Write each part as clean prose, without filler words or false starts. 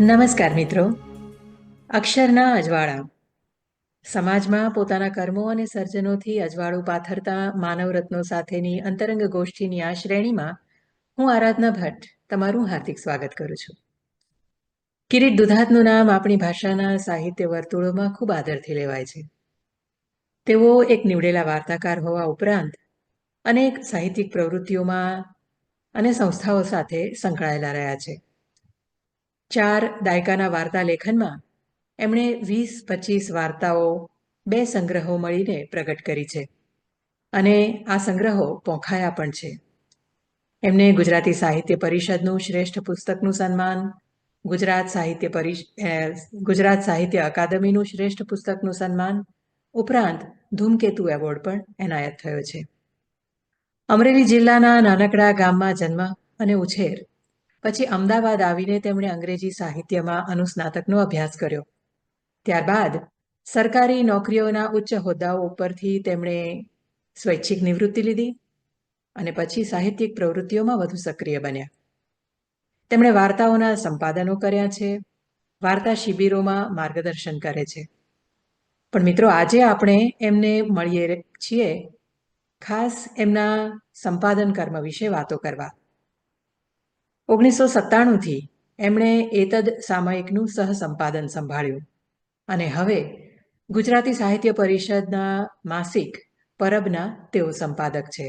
નમસ્કાર મિત્રો. અક્ષરના અજવાળા. સમાજમાં પોતાના કર્મો અને સર્જનોથી અજવાળું પાથરતા માનવરત્નો સાથેની અંતરંગ ગોષ્ઠીની આ શ્રેણીમાં હું આરાધના ભટ્ટ તમારું હાર્દિક સ્વાગત કરું છું. કિરીટ દુધાતનું નામ આપણી ભાષાના સાહિત્ય વર્તુળોમાં ખૂબ આદરથી લેવાય છે. તેઓ એક નીવડેલા વાર્તાકાર હોવા ઉપરાંત અનેક સાહિત્યિક પ્રવૃત્તિઓમાં અને સંસ્થાઓ સાથે સંકળાયેલા રહ્યા છે. 4 દાયકાના વાર્તા લેખનમાં એમણે 20-25 વાર્તાઓ 2 સંગ્રહો મળીને પ્રગટ કરી છે અને આ સંગ્રહો પોંખાયા પણ છે. એમને ગુજરાતી સાહિત્ય પરિષદનું શ્રેષ્ઠ પુસ્તકનું સન્માન, ગુજરાત સાહિત્ય અકાદમીનું શ્રેષ્ઠ પુસ્તકનું સન્માન ઉપરાંત ધૂમકેતુ એવોર્ડ પણ એનાયત થયો છે. અમરેલી જિલ્લાના નાનકડા ગામમાં જન્મ અને ઉછેર પછી અમદાવાદ આવીને તેમણે અંગ્રેજી સાહિત્યમાં અનુસ્નાતકનો અભ્યાસ કર્યો. ત્યારબાદ સરકારી નોકરીઓના ઉચ્ચ હોદ્દાઓ ઉપરથી તેમણે સ્વૈચ્છિક નિવૃત્તિ લીધી અને પછી સાહિત્યિક પ્રવૃત્તિઓમાં વધુ સક્રિય બન્યા. તેમણે વાર્તાઓના સંપાદનો કર્યા છે, વાર્તા શિબિરોમાં માર્ગદર્શન કરે છે. પણ મિત્રો, આજે આપણે એમને મળીએ છીએ ખાસ એમના સંપાદન કર્મ વિશે વાતો કરવા. 1997થી એમણે એતદ સામયિકનું સહસંપાદન સંભાળ્યું અને હવે ગુજરાતી સાહિત્ય પરિષદના માસિક પરબના તેઓ સંપાદક છે.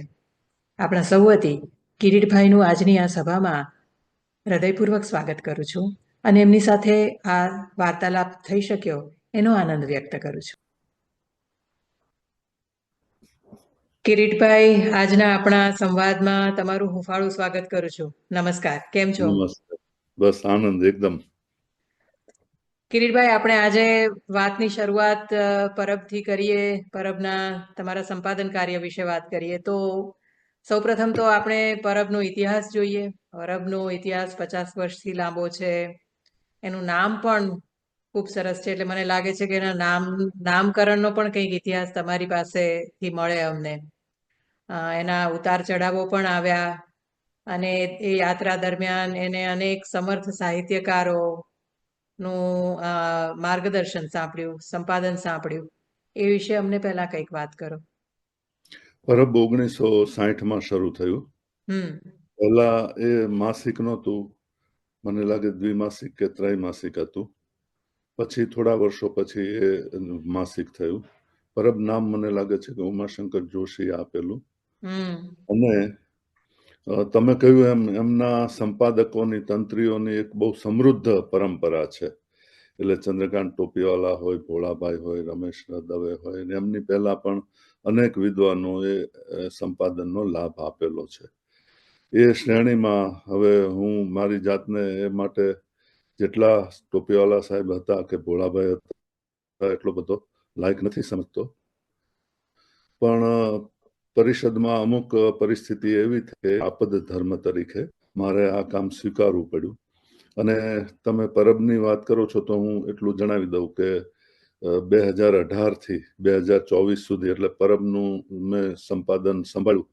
આપણા સૌ વતી કિરીટભાઈનું આજની આ સભામાં હૃદયપૂર્વક સ્વાગત કરું છું અને એમની સાથે આ વાર્તાલાપ થઈ શક્યો એનો આનંદ વ્યક્ત કરું છું. કિરીટભાઈ, આજના આપણા સંવાદમાં તમારું હુંફાળું સ્વાગત કરું છું. નમસ્કાર, કેમ છો? નમસ્કાર, બસ આનંદ એકદમ. કિરીટભાઈ, આપણે આજે વાતની શરૂઆત પરબથી કરીએ, પરબના તમારા સંપાદન કાર્ય વિશે વાત કરીએ. તો સૌપ્રથમ તો આપણે પરબનો ઇતિહાસ જોઈએ. પરબનો ઇતિહાસ 50 વર્ષથી લાંબો છે. એનું નામ પણ ખૂબ સરસ છે, એટલે મને લાગે છે કે એના નામકરણનો પણ કંઈક ઇતિહાસ તમારી પાસેથી મળે અમને. એના ઉતાર ચઢાવો પણ આવ્યા અને એ યાત્રા દરમિયાન એને અનેક સમર્થ સાહિત્યકારોનું માર્ગદર્શન સાંપડ્યું, સંપાદન સાંપડ્યું. એ વિશે અમને પહેલા કંઈક વાત કરો. પરબ 1960માં શરૂ થયું. પહેલા એ માસિક નહોતું, મને લાગે દ્વિમાસિક કે ત્રૈમાસિક હતું. પછી થોડા વર્ષો પછી એ માસિક થયું. પરબ નામ મને લાગે છે કે ઉમાશંકર જોશીએ આપેલું. અને તમે કહ્યું એમ એમના સંપાદકોની, તંત્રીઓની એક બહુ સમૃદ્ધ પરંપરા છે. એટલે ચંદ્રકાંત ટોપીવાલા હોય, ભોળાભાઈ હોય, રમેશ દવે હોય, એમની પહેલા પણ અનેક વિદ્વાનોએ સંપાદનનો લાભ આપેલો છે. એ શ્રેણીમાં હવે હું મારી જાતને એ માટે જેટલા ટોપીવાલા સાહેબ હતા કે ભોળાભાઈ હતા એટલો બધો લાયક નથી સમજતો. પણ પરિષદમાં અમુક પરિસ્થિતિ એવી થઈ, આપદ ધર્મ તરીકે મારે આ કામ સ્વીકારવું પડ્યું. અને તમે પરબની વાત કરો છો તો હું એટલું જણાવી દઉં કે 2018થી 2024 સુધી, એટલે પરબનું મેં સંપાદન સંભાળ્યું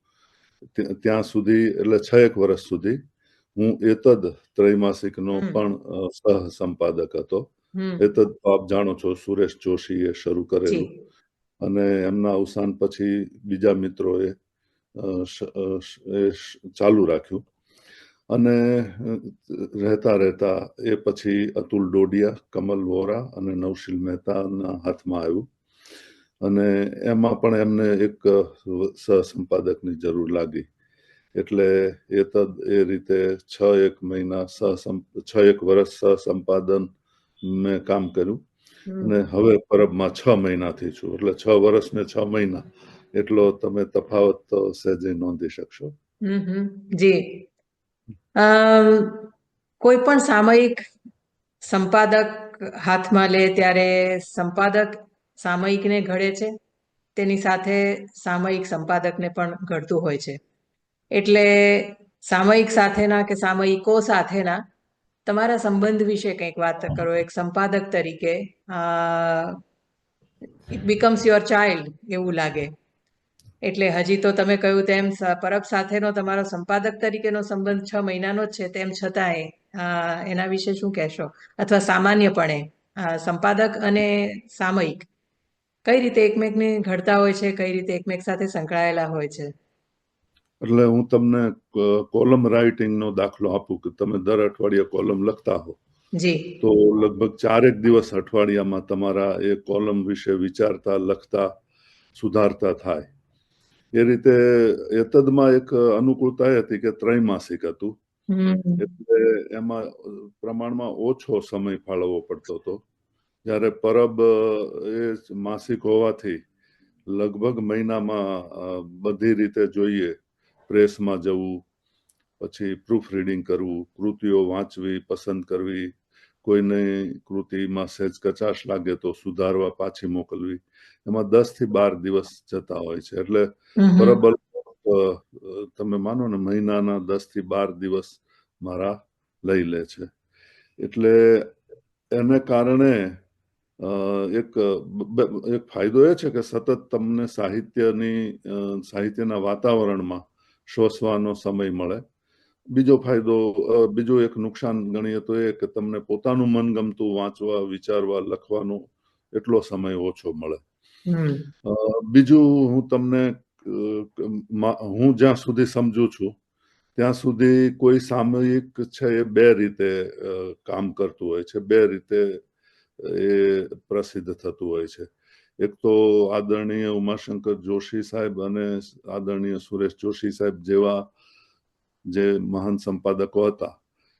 ત્યાં સુધી, એટલે 6 વર્ષ સુધી હું એતદ ત્રૈમાસિકનો પણ સહ સંપાદક હતો. એતદ આપ જાણો છો, સુરેશ જોશીએ શરૂ કરેલું અને એમના અવસાન પછી બીજા મિત્રોએ ચાલુ રાખ્યું. અને રહેતા એ પછી અતુલ ડોડિયા, કમલ વોરા અને નવશીલ મહેતાના હાથમાં આવ્યું અને એમાં પણ એમને એક સહસંપાદકની જરૂર લાગી. એટલે એ રીતે 6 મહિના 6 વર્ષ સહસંપાદન મેં કામ કર્યું અને હવે પરબમાં 6 મહિનાથી છું, એટલે 6 વર્ષ ને 6 મહિના એટલો તમે તફાવત તો સહેજે નોંધી શકશો. જી, કોઈ પણ સામયિક સંપાદક હાથમાં લે ત્યારે સંપાદક સામયિકને ઘડે છે, તેની સાથે સામયિક સંપાદકને પણ ઘડતું હોય છે. એટલે સામયિક સાથેના કે સામયિકો સાથેના તમારા સંબંધ વિશે કંઈક વાત કરો. એક સંપાદક તરીકે ઇટ બીકમ્સ યોર ચાઇલ્ડ એવું લાગે. એટલે હજી તો તમે કહ્યું તેમ પરબ સાથેનો તમારો સંપાદક તરીકેનો સંબંધ 6 મહિનાનો જ છે, તેમ છતાંય એના વિશે શું કહેશો? અથવા સામાન્યપણે સંપાદક અને સામયિક કઈ રીતે એકમેકને ઘડતા હોય છે, કઈ રીતે એકમેક સાથે સંકળાયેલા હોય છે? એટલે હું તમને કોલમ રાઇટિંગનો દાખલો આપું કે તમે દર અઠવાડિયે કોલમ લખતા હો, જી, તો લગભગ 4 દિવસ અઠવાડિયામાં તમારા એ કોલમ વિશે વિચારતા, લખતા, સુધારતા થાય. એ રીતે એતદમાં એક અનુકૂળતા એ હતી કે ત્રૈમાસિક હતું, એટલે એમાં પ્રમાણમાં ઓછો સમય ફાળવવો પડતો હતો. જ્યારે પરબ એ માસિક હોવાથી લગભગ મહિનામાં બધી રીતે જોઈએ, પ્રેસમાં જવું, પછી પ્રૂફ રીડિંગ કરવું, કૃતિઓ વાંચવી, પસંદ કરવી, કોઈને કૃતિમાં સહેજ કચાશ લાગે તો સુધારવા પાછી મોકલવી, એમાં 10 થી 12 દિવસ જતા હોય છે. એટલે બરાબર તમે માનો ને મહિનાના 10 થી 12 દિવસ મારા લઈ લે છે. એટલે એને કારણે એક ફાયદો એ છે કે સતત તમને સાહિત્યના વાતાવરણમાં શ્વસવાનો સમય મળે. બીજો ફાયદો, બીજું એક નુકસાન ગણીએ તો એ કે તમને પોતાનું મનગમતું વાંચવા, વિચારવા, લખવાનો એટલો સમય ઓછો મળે. બીજું હું તમને હું જ્યાં સુધી સમજુ છું ત્યાં સુધી કોઈ સામયિક છે એ 2 રીતે કામ કરતું હોય છે, 2 રીતે એ પ્રસિદ્ધ થતું હોય છે. એક તો આદરણીય ઉમાશંકર જોશી સાહેબ અને આદરણીય સુરેશ જોશી સાહેબ જેવા જે મહાન સંપાદકો હતા,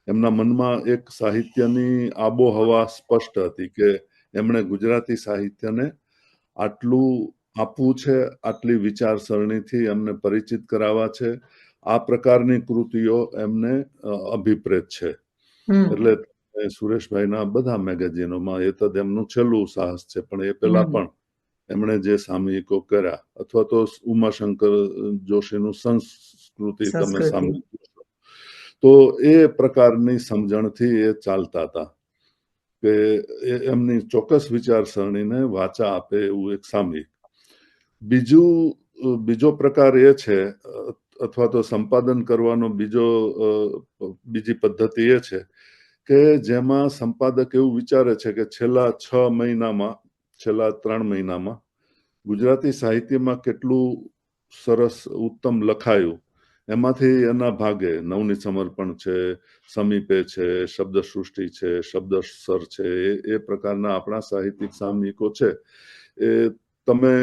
એમના મનમાં એક સાહિત્યની આબોહવા સ્પષ્ટ હતી કે એમણે ગુજરાતી સાહિત્યને આટલું આપવું છે, આટલી વિચારસરણીથી એમને પરિચિત કરાવવા છે, આ પ્રકારની કૃતિઓ એમને અભિપ્રેત છે. એટલે સુરેશભાઈના બધા મેગેઝિનોમાં એ તો એમનું છેલ્લું સાહસ છે, પણ એ પહેલા પણ એમણે જે સામયિકો કર્યા, અથવા તો ઉમાશંકર જોશીનું સંસ્કૃતિ તમે સામયિક, તો એ પ્રકારની સમજણથી એ ચાલતા હતા કે એમની ચોક્કસ વિચારસરણીને વાચા આપે એવું એક સામયિક. બીજો પ્રકાર એ છે, અથવા તો સંપાદન કરવાનો બીજી પદ્ધતિ એ છે કે જેમાં સંપાદક એવું વિચારે છે કે છેલ્લા 3 મહિનામાં ગુજરાતી સાહિત્યમાં કેટલું સરસ ઉત્તમ લખાયું, એમાંથી એના ભાગે નવનીત સમર્પણ છે, સમીપે છે, શબ્દસૃષ્ટિ છે, શબ્દસર છે, એ પ્રકારના આપણા સાહિત્યિક સામયિકો છે. એ તમે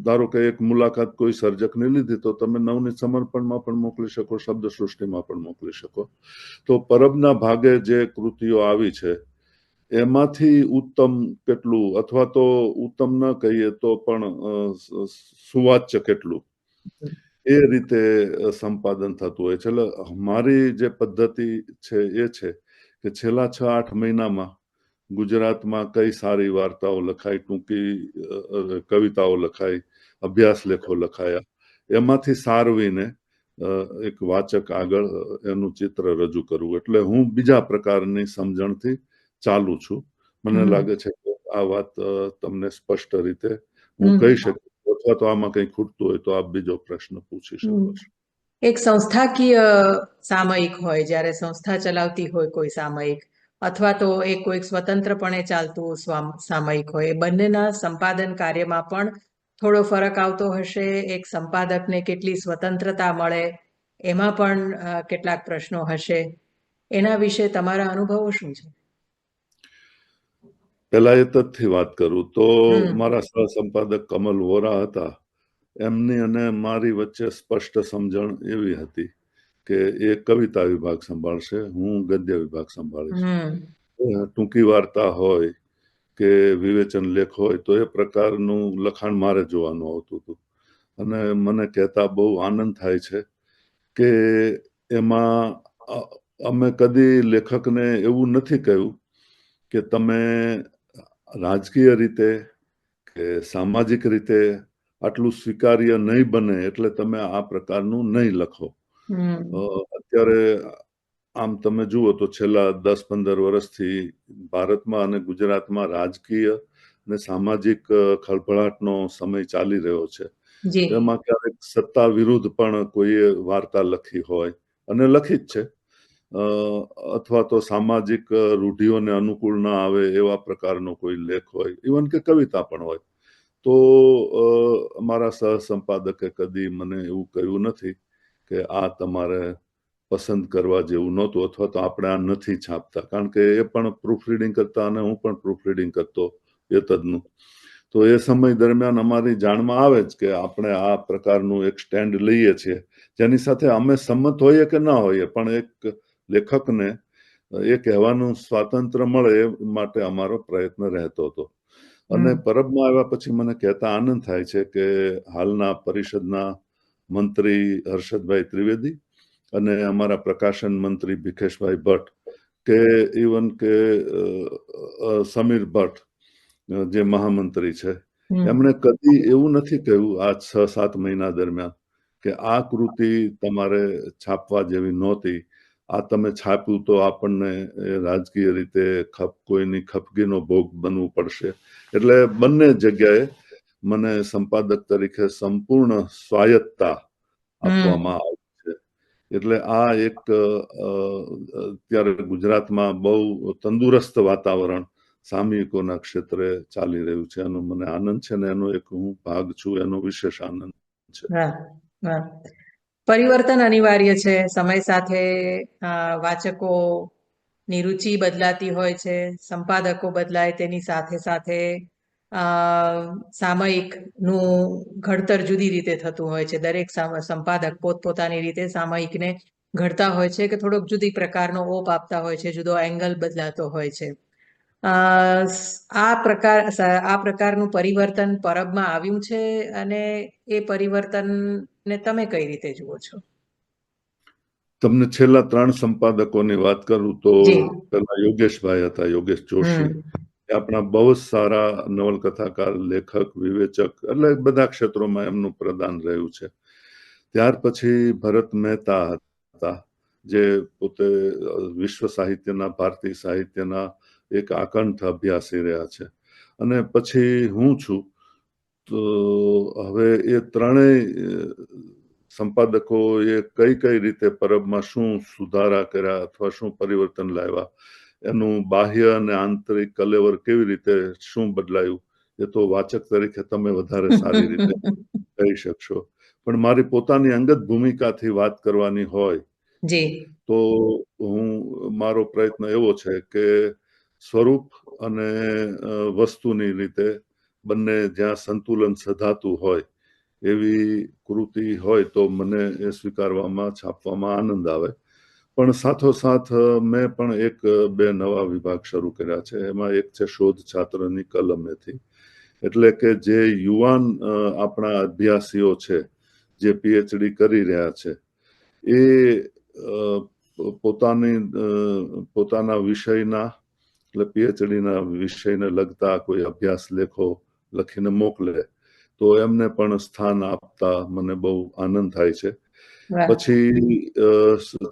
ધારો કે એક મુલાકાત કોઈ સર્જકની લીધી તો તમે નવનીત સમર્પણમાં પણ મોકલી શકો, શબ્દસૃષ્ટિમાં પણ મોકલી શકો. તો પરબના ભાગે જે કૃતિઓ આવી છે એમાંથી ઉત્તમ કેટલું, અથવા તો ઉત્તમ ન કહીએ તો પણ સુવાચ્ય કેટલું, એ રીતે સંપાદન થતું હોય છે. એટલે મારી જે પદ્ધતિ છે એ છે કે છેલ્લા 6-8 મહિનામાં ગુજરાતમાં કઈ સારી વાર્તાઓ લખાઈ, ટૂંકી કવિતાઓ લખાઈ, અભ્યાસ લેખો લખાયા, એમાંથી સારવીને એક વાચક આગળ એનું ચિત્ર રજૂ કરવું. એટલે હું બીજા પ્રકારની સમજણથી ચાલુ છું. મને લાગે છે કે આ વાત તમને સ્પષ્ટ રીતે હું કહી શકું, અથવા તો આમાં કંઈ ખૂટતું હોય તો આપ બીજો પ્રશ્ન પૂછી શકો છો. એક સંસ્થાકીય સામયિક હોય, જ્યારે સંસ્થા ચલાવતી હોય કોઈ સામયિક, અથવા તો એ કોઈક સ્વતંત્રપણે ચાલતું સામયિક હોય, બંનેના સંપાદન કાર્યમાં પણ થોડો ફરક આવતો હશે. એક સંપાદકને કેટલી સ્વતંત્રતા મળે એમાં પણ કેટલાક પ્રશ્નો હશે. એના વિશે તમારા અનુભવો શું છે? પહેલા એ તથ્યથી વાત કરું તો મારા સહસંપાદક કમલ વોરા હતા, એમની અને મારી વચ્ચે સ્પષ્ટ સમજણ એવી હતી કે એ કવિતા વિભાગ સંભાળશે, હું ગદ્ય વિભાગ સંભાળીશ. ટૂંકી વાર્તા હોય કે વિવેચન લેખ હોય તો એ પ્રકારનું લખાણ મારે જોવાનું આવતું હતું. અને મને કહેતા બહુ આનંદ થાય છે કે એમાં અમે કદી લેખકને એવું નથી કહ્યું કે તમે રાજકીય રીતે કે સામાજિક રીતે આટલું સ્વીકાર્ય નહીં બને એટલે તમે આ પ્રકારનું નહીં લખો. અત્યારે આમ તમે જુઓ તો છેલ્લા 10-15 વર્ષથી ભારતમાં અને ગુજરાતમાં રાજકીય અને સામાજિક ખળભળાટનો સમય ચાલી રહ્યો છે. એમાં ક્યારેક સત્તા વિરુદ્ધ પણ કોઈએ વાર્તા લખી હોય અને લખી જ છે, અથવા તો સામાજિક રૂઢિઓને અનુકૂળ ના આવે એવા પ્રકારનો કોઈ લેખ હોય, ઇવન કે કવિતા પણ હોય, તો અમારા સહસંપાદકે કદી મને એવું કહ્યું નથી કે આ તમારે પસંદ કરવા જેવું નહોતું અથવા તો આપણે આ નથી છાપતા. કારણ કે એ પણ પ્રૂફ રીડિંગ કરતા અને હું પણ પ્રૂફ રીડિંગ કરતો યતદનું. તો એ સમય દરમિયાન અમારી જાણમાં આવે જ કે આપણે આ પ્રકારનું એક સ્ટેન્ડ લઈએ છીએ, જેની સાથે અમે સંમત હોઈએ કે ના હોઈએ, પણ એક લેખકને એ કહેવાનું સ્વાતંત્ર્ય મળે એ માટે અમારો પ્રયત્ન રહેતો હતો. અને પરબમાં આવ્યા પછી મને કહેતા આનંદ થાય છે કે હાલના પરિષદના મંત્રી હર્ષદભાઈ ત્રિવેદી અને અમારા પ્રકાશન મંત્રી ભીખેશભાઈ ભટ્ટ કે ઇવન કે સમીર ભટ્ટ જે મહામંત્રી છે, એમણે કદી એવું નથી કહ્યું આ 6-7 મહિના દરમિયાન કે આ કૃતિ તમારે છાપવા જેવી નહોતી, આ તમે છાપ્યું તો આપણને રાજકીય રીતે કોઈની ખપગીનો ભોગ બનવું પડશે. એટલે બંને જગ્યાએ મને સંપાદક તરીકે સંપૂર્ણ સ્વાયત્તતા આપવામાં આવી છે. એટલે આ એક અત્યારે ગુજરાતમાં બહુ તંદુરસ્ત વાતાવરણ સામયિકોના ક્ષેત્રે ચાલી રહ્યું છે. એનો મને આનંદ છે ને એનો એક હું ભાગ છું, એનો વિશેષ આનંદ છે. પરિવર્તન અનિવાર્ય છે. સમય સાથે વાચકોની રુચિ બદલાતી હોય છે, સંપાદકો બદલાય, તેની સાથે સાથે સામયિકનું ઘડતર જુદી રીતે થતું હોય છે. દરેક સંપાદક પોતપોતાની રીતે સામયિકને ઘડતા હોય છે કે થોડોક જુદી પ્રકારનો ઓપ આપતા હોય છે, જુદો એંગલ બદલાતો હોય છે. આ પ્રકારનું પરિવર્તન પરબમાં આવ્યું છે અને એ પરિવર્તનને તમે કઈ રીતે જુઓ છો? તમને છેલ્લા 3 સંપાદકોની વાત કરું તો પેલા યોગેશભાઈ હતા, યોગેશ જોશી. આપણા બહુ જ સારા નવલકથાકાર, લેખક, વિવેચક, એટલે બધા ક્ષેત્રોમાં એમનું પ્રદાન રહ્યું છે. ત્યાર પછી ભરત મહેતા હતા, જે પોતે વિશ્વ સાહિત્યના, ભારતીય સાહિત્યના એક આકંઠ અભ્યાસી રહ્યા છે. અને પછી હું છું. તો હવે એ ત્રણેય સંપાદકોએ કઈ રીતે પરબમાં શું સુધારા કર્યા અથવા શું પરિવર્તન લાવ્યા, એનું બાહ્ય અને આંતરિક કલેવર કેવી રીતે શું બદલાયું, એ તો વાચક તરીકે તમે વધારે સારી રીતે કહી શકશો. પણ મારી પોતાની અંગત ભૂમિકાથી વાત કરવાની હોય તો મારો પ્રયત્ન એવો છે કે સ્વરૂપ અને વસ્તુની રીતે બંને જ્યાં સંતુલન સધાતું હોય એવી કૃતિ હોય તો મને એ સ્વીકારવામાં, છાપવામાં આનંદ આવે. પણ સાથોસાથ મેં પણ 1-2 નવા વિભાગ શરૂ કર્યા છે. એમાં એક છે શોધ છાત્રની કલમેથી. એટલે કે જે યુવાન આપણા અભ્યાસીઓ છે, જે પીએચડી કરી રહ્યા છે, એ પોતાના વિષયના, એટલે પીએચડીના વિષયને લગતા કોઈ અભ્યાસ લેખો લખીને મોકલે તો એમને પણ સ્થાન આપતા મને બહુ આનંદ થાય છે. પછી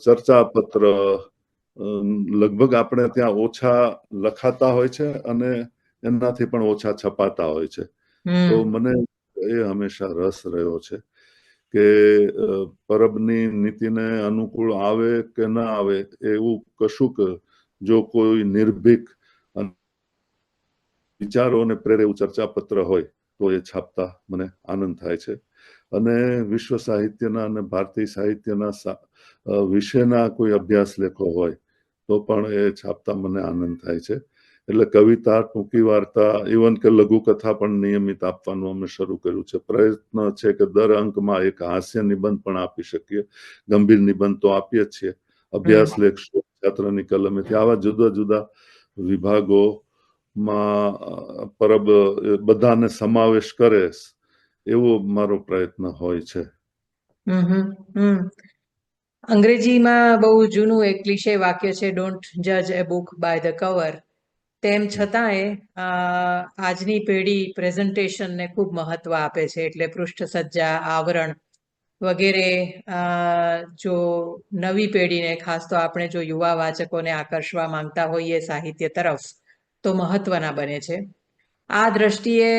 ચર્ચા પત્ર લગભગ આપણે ત્યાં ઓછા લખાતા હોય છે અને એનાથી પણ ઓછા છપાતા હોય છે. તો મને એ હંમેશા રસ રહ્યો છે કે પરબની નીતિને અનુકૂળ આવે કે ના આવે એવું કશુંક જો કોઈ નિર્ભીક વિચારોને પ્રેરે એવું ચર્ચાપત્ર હોય તો એ છાપતા મને આનંદ થાય છે. અને વિશ્વ સાહિત્યના અને ભારતીય સાહિત્યના વિશેના કોઈ અભ્યાસ લેખો હોય તો પણ એ છાપતા મને આનંદ થાય છે. એટલે કવિતા, ટૂંકી વાર્તા, ઇવન કે લઘુકથા પણ નિયમિત આપવાનું અમે શરૂ કર્યું છે. પ્રયત્ન છે કે દર અંકમાં એક હાસ્ય નિબંધ પણ આપી શકીએ. ગંભીર નિબંધ તો આપીએ જ છીએ. અભ્યાસ લેખ, છાત્રની કલમેથી આવા જુદા જુદા વિભાગોમાં પરબ બધાને સમાવેશ કરે એવો મારો પ્રયત્ન હોય છે. અંગ્રેજીમાં બહુ જૂનું એક ક્લીશે વાક્ય છે, ડોન્ટ જજ એ બુક બાય ધ કવર. તેમ છતાંય આજની પેઢી પ્રેઝન્ટેશનને ખૂબ મહત્વ આપે છે. એટલે પૃષ્ઠ સજ્જા, આવરણ વગેરે જો નવી પેઢીને, ખાસ તો આપણે જો યુવા વાચકોને આકર્ષવા માંગતા હોઈએ સાહિત્ય તરફ, તો મહત્વના બને છે. આ દ્રષ્ટિએ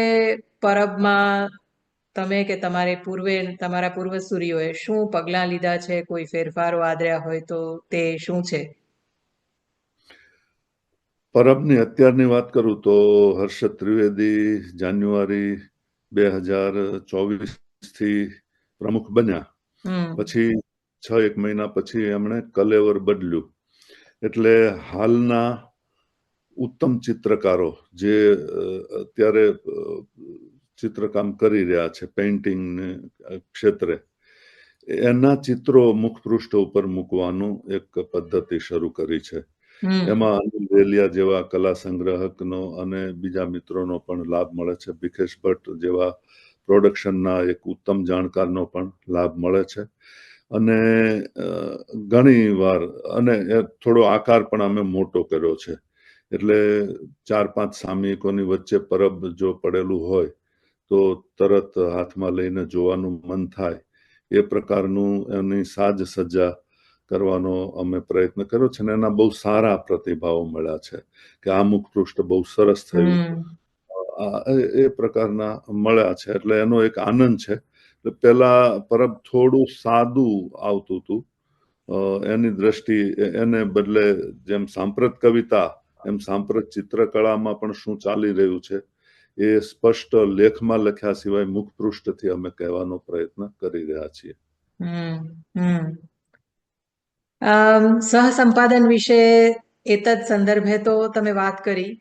પરબમાં તમે કે તમારા પૂર્વસૂરીઓએ શું પગલાં લીધા છે, કોઈ ફેરફારો આદર્યા હોય તો તે શું છે? પરબની અત્યારની વાત કરું તો હર્ષદ ત્રિવેદી જાન્યુઆરી 2024 થી પ્રમુખ બન્યા. પછી 6-1 મહિના પછી એમણે કલેવર બદલ્યું. એટલે હાલના ઉત્તમ ચિત્રકારો જે અત્યારે ચિત્રકામ કરી રહ્યા છે પેઇન્ટિંગ ક્ષેત્રે, એના ચિત્રો મુખપૃષ્ઠ ઉપર મૂકવાનું એક પદ્ધતિ શરૂ કરી છે. એમાં અનિલ વેલિયા જેવા કલા સંગ્રાહકનો અને બીજા મિત્રોનો પણ લાભ મળે છે. ભીખેશ ભટ્ટ જેવા પ્રોડક્શનના એક ઉત્તમ જાણકારનો પણ લાભ મળે છે. અને ઘણી વાર અને થોડો આકાર પણ અમે મોટો કર્યો છે. એટલે 4-5 સામયિકોની વચ્ચે પરબ જો પડેલું હોય તો તરત હાથમાં લઈને જોવાનું મન થાય એ પ્રકારનું એની સાજ સજ્જા કરવાનો અમે પ્રયત્ન કર્યો છે. અને એના બહુ સારા પ્રતિભાવો મળ્યા છે કે આ મુખપૃષ્ઠ બહુ સરસ થયું, એ પ્રકારના મળ્યા છે. એટલે એનો એક આનંદ છે. પહેલા પરબ થોડું સાદું આવતું હતું. એની દ્રષ્ટિ એને બદલે જેમ સાંપ્રત કવિતા એમ સાંપ્રત ચિત્રકળામાં પણ શું ચાલી રહ્યું છે એ સ્પષ્ટ લેખમાં લખ્યા સિવાય મુખપૃષ્ઠથી અમે કહેવાનો પ્રયત્ન કરી રહ્યા છીએ. સહસંપાદન વિશે એતદ સંદર્ભે તો તમે વાત કરી,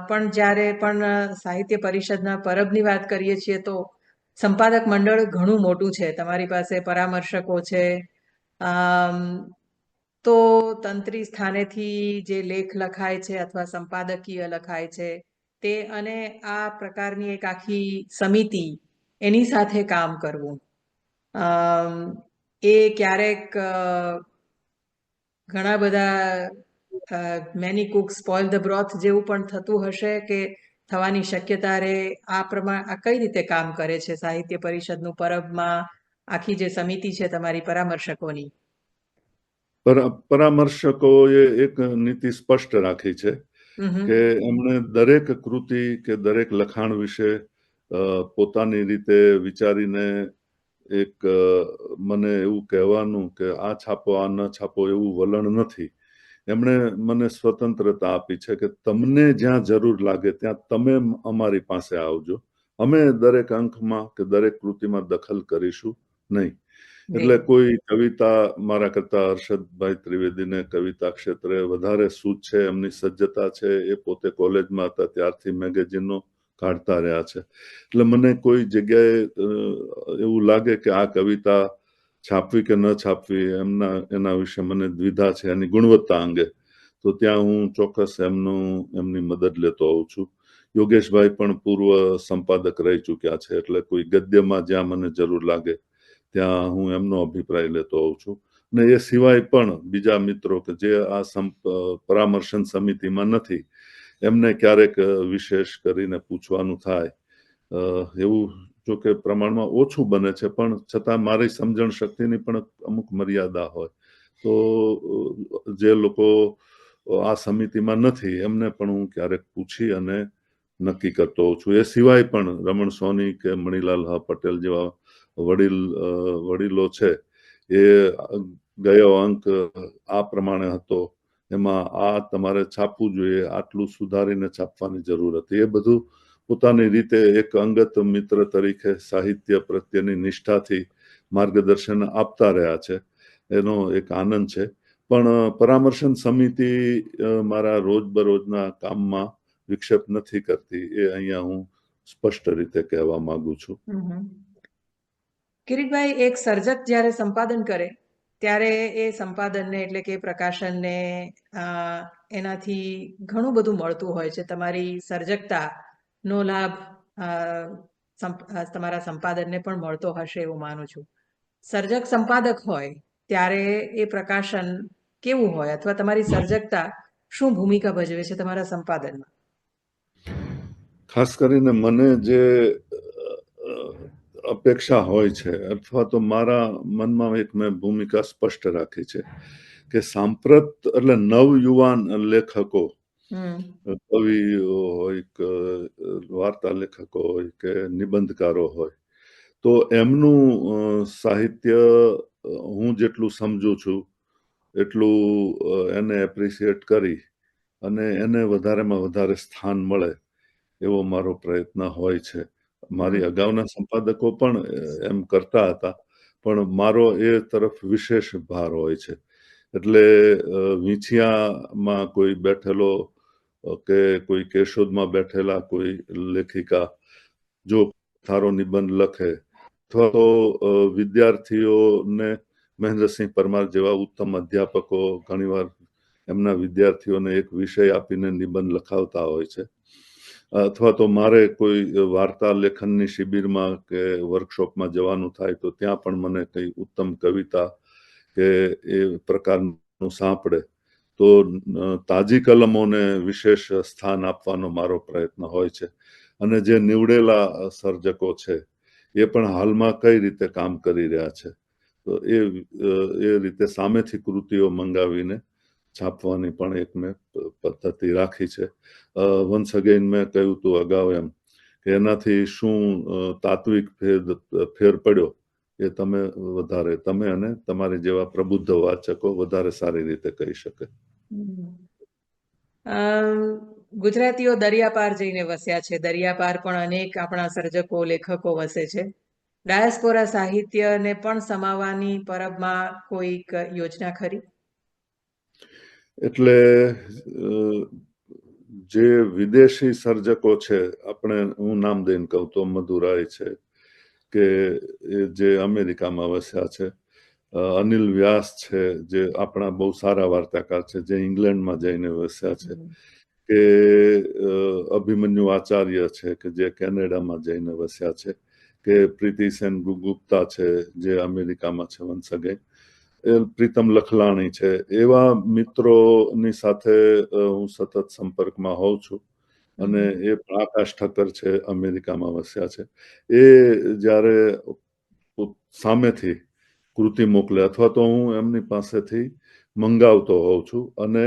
પણ જ્યારે પણ સાહિત્ય પરિષદના પરબની વાત કરીએ છીએ તો સંપાદક મંડળ ઘણું મોટું છે. તમારી પાસે પરામર્શકો છે. તો તંત્રી સ્થાનેથી જે લેખ લખાય છે અથવા સંપાદકીય લખાય છે તે, અને આ પ્રકારની એક આખી સમિતિ એની સાથે કામ કરવું, એ ક્યારેક ઘણા બધા મેની કુક સ્પોઇલ ધ બ્રોથ જેવું પણ થતું હશે કે થવાની શક્યતા રહે? આ પ્રમાણે કઈ રીતે કામ કરે છે સાહિત્ય પરિષદનું પરબમાં આખી જે સમિતિ છે તમારી પરામર્શકોની? પરામર્શકોએ એક નીતિ સ્પષ્ટ રાખી છે કે એમણે દરેક કૃતિ કે દરેક લખાણ વિશે પોતાની રીતે વિચારીને એક મને એવું કહેવાનું કે આ છાપો આ ન છાપો એવું વલણ નથી. એમણે મને સ્વતંત્રતા આપી છે કે તમને જ્યાં જરૂર લાગે ત્યાં તમે અમારી પાસે આવજો. અમે દરેક અંકમાં કે દરેક કૃતિમાં દખલ કરીશું નહીં. એટલે કોઈ કવિતા, મારા કરતા હર્ષદભાઈ ત્રિવેદીને કવિતા ક્ષેત્રે વધારે સૂઝ છે, એમની સજ્જતા છે. એ પોતે કોલેજમાં હતા ત્યારથી મેગેઝિનો કાઢતા રહ્યા છે. એટલે મને કોઈ જગ્યાએ એવું લાગે કે આ કવિતા છાપવી કે ન છાપવી એના વિશે મને દ્વિધા છે એની ગુણવત્તા અંગે, તો ત્યાં હું ચોક્કસ એમની મદદ લેતો હોઉં છું. યોગેશભાઈ પણ પૂર્વ સંપાદક રહી ચૂક્યા છે. એટલે કોઈ ગદ્યમાં જ્યાં મને જરૂર લાગે ત્યાં હું એમનો અભિપ્રાય લેતો હોઉં છું. અને એ સિવાય પણ બીજા મિત્રો કે જે આ પરામર્શન સમિતિમાં નથી, એમને ક્યારેક વિશેષ કરીને પૂછવાનું થાય. એવું જો કે પ્રમાણમાં ઓછું બને છે, પણ છતાં મારી સમજણ શક્તિની પણ અમુક મર્યાદા હોય. તો જે લોકો આ સમિતિમાં નથી એમને પણ હું ક્યારેક પૂછી અને નક્કી કરતો હોઉં છું. એ સિવાય પણ રમણ સોની કે મણિલાલ પટેલ જેવા વડીલો છે, એ ગયો અંક આ પ્રમાણે હતો, એમાં આ તમારે છાપવું જોઈએ, આટલું સુધારીને છાપવાની જરૂર હતી. એ બધું પોતાની રીતે એક અંગત મિત્ર તરીકે સાહિત્ય પ્રત્યેની નિષ્ઠાથી માર્ગદર્શન આપતા રહ્યા છે. એનો એક આનંદ છે. પણ પરામર્શન સમિતિ મારા રોજબરોજના કામમાં વિક્ષેપ નથી કરતી, એ અહીંયા હું સ્પષ્ટ રીતે કહેવા માંગુ છું. કિરીટભાઈ, એક સર્જક જ્યારે સંપાદન કરે ત્યારે એ સંપાદનને એટલે કે પ્રકાશનને એનાથી ઘણું બધું મળતું હોય છે. તમારી સર્જકતાનો લાભ તમારા સંપાદનને પણ મળતો હશે એવું માનું છું. સર્જક સંપાદક હોય ત્યારે એ પ્રકાશન કેવું હોય, અથવા તમારી સર્જકતા શું ભૂમિકા ભજવે છે તમારા સંપાદનમાં? ખાસ કરીને મને જે અપેક્ષા હોય છે, અથવા તો મારા મનમાં એક મેં ભૂમિકા સ્પષ્ટ રાખી છે કે સાંપ્રત એટલે નવયુવાન લેખકો, કવિઓ હોય કે વાર્તા લેખકો હોય કે નિબંધકારો હોય, તો એમનું સાહિત્ય હું જેટલું સમજું છું એટલું એને એપ્રિશિએટ કરી અને એને વધારેમાં વધારે સ્થાન મળે એવો મારો પ્રયત્ન હોય છે. મારી અગાઉના સંપાદકો પણ એમ કરતા હતા, પણ મારો એ તરફ વિશેષ ભાર હોય છે. એટલે વીંછિયામાં કોઈ બેઠેલો કે કોઈ કેશોદમાં બેઠેલા કોઈ લેખિકા જો સારો નિબંધ લખે, અથવા તો વિદ્યાર્થીઓને મહેન્દ્રસિંહ પરમાર જેવા ઉત્તમ અધ્યાપકો ઘણીવાર એમના વિદ્યાર્થીઓને એક વિષય આપીને નિબંધ લખાવતા હોય છે, અથવા તો મારે કોઈ વાર્તા લેખનની શિબિરમાં કે વર્કશોપમાં જવાનું થાય તો ત્યાં પણ મને કઈ ઉત્તમ કવિતા કે એ પ્રકારનું સાંપડે તો તાજી કલમોને વિશેષ સ્થાન આપવાનો મારો પ્રયત્ન હોય છે. અને જે નીવડેલા સર્જકો છે એ પણ હાલમાં કઈ રીતે કામ કરી રહ્યા છે, તો એ રીતે સામેથી કૃતિઓ મંગાવીને છાપવાની પણ એક મેં પદ્ધતિ રાખી છે. વન્સ અગેન મેં કહ્યું હતું અગાઉ એમ કે એનાથી શું તાત્વિક ફેર પડ્યો એ તમે અને તમારી જેવા પ્રબુદ્ધ વાચકો વધારે સારી રીતે કહી શકે. ગુજરાતીઓ દરિયાપાર જઈને વસ્યા છે. દરિયાપાર પણ અનેક આપણા સર્જકો લેખકો વસે છે. ડાયસ્પોરા સાહિત્યને પણ સમાવવાની પરબમાં કોઈક યોજના ખરી? એટલે જે વિદેશી સર્જકો છે, હું નામ દઈને કહું તો મધુરાય છે કે જે અમેરિકામાં વસ્યા છે, અનિલ વ્યાસ છે જે આપણા બહુ સારા વાર્તાકાર છે જે ઇંગ્લેન્ડમાં જઈને વસ્યા છે, કે અભિમન્યુ આચાર્ય છે કે જે કેનેડામાં જઈને વસ્યા છે, કે પ્રીતિ સેન ગુપ્તા છે જે અમેરિકામાં છે, વન્સ અગેન પ્રીતમ લખલાણી છે. એવા મિત્રોની સાથે હું સતત સંપર્કમાં હોઉં છું. અને એ આકાશ ઠક્કર છે, અમેરિકામાં વસ્યા છે. એ જ્યારે સામેથી કૃતિ મોકલે અથવા તો હું એમની પાસેથી મંગાવતો હોઉં છું, અને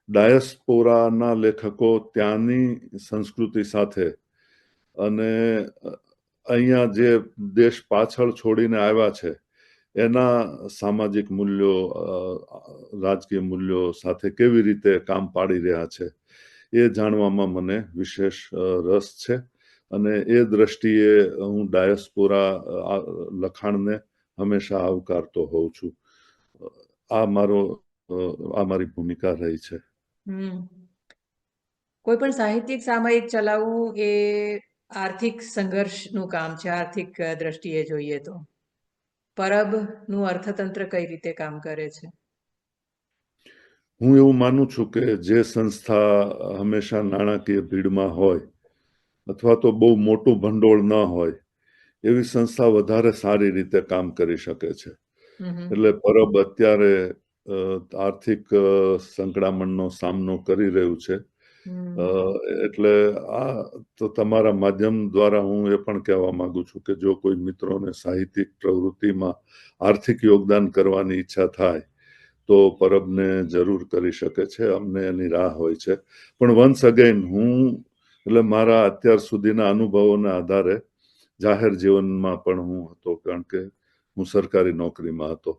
ડાયસ્પોરાના લેખકો ત્યાંની સંસ્કૃતિ સાથે અને અહીંયા જે દેશ પાછળ છોડીને આવ્યા છે એના સામાજિક મૂલ્યો, રાજકીય મૂલ્યો સાથે કેવી રીતે કામ પાડી રહ્યા છે એ જાણવામાં મને વિશેષ રસ છે. અને એ દ્રષ્ટિએ હું ડાયસ્પોરા લખાણને હંમેશા આવકારતો હોઉં છું. આ મારી ભૂમિકા રહી છે. કોઈ પણ સાહિત્યિક સામયિક ચલાવવું એ આર્થિક સંઘર્ષનું કામ છે. આર્થિક દ્રષ્ટિએ જોઈએ તો પરબનું અર્થતંત્ર કઈ રીતે કામ કરે છે? હું એવું માનું છું કે જે સંસ્થા હંમેશા નાણાકીય ભીડમાં હોય અથવા તો બહુ મોટું ભંડોળ ન હોય એવી સંસ્થા વધારે સારી રીતે કામ કરી શકે છે. એટલે પરબ અત્યારે આર્થિક સંકળામણનો સામનો કરી રહ્યું છે. એટલે તો તમારા માધ્યમ દ્વારા હું એ પણ કહેવા માંગુ છું કે જો કોઈ મિત્રોને સાહિત્યિક પ્રવૃત્તિમાં આર્થિક યોગદાન કરવાની ઈચ્છા થાય તો પરબને જરૂર કરી શકે છે. અમને એની રાહ હોય છે. પણ વન્સ અગેન એટલે મારા અત્યાર સુધીના અનુભવોના આધારે જાહેર જીવનમાં પણ હું હતો, કારણ કે હું સરકારી નોકરીમાં હતો.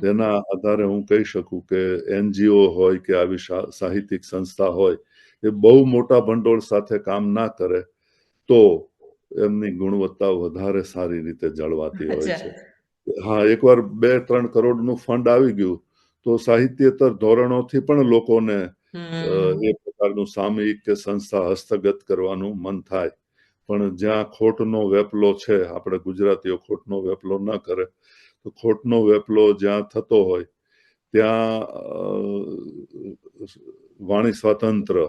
તેના આધારે હું કહી શકું કે NGO હોય કે આવી સાહિત્યિક સંસ્થા હોય એ બહુ મોટા ભંડોળ સાથે કામ ના કરે તો એમની ગુણવત્તા વધારે સારી રીતે જળવાતી હોય છે. હા, એકવાર 2-3 કરોડનું ફંડ આવી ગયું તો સાહિત્યેતર ધોરણોથી પણ લોકોને એ પ્રકારનું સામયિક કે સંસ્થા હસ્તગત કરવાનું મન થાય, પણ જ્યાં ખોટનો વેપલો છે, આપણે ગુજરાતીઓ ખોટનો વેપલો ન કરે, તો ખોટનો વેપલો જ્યાં થતો હોય ત્યાં વાણી સ્વાતંત્ર્ય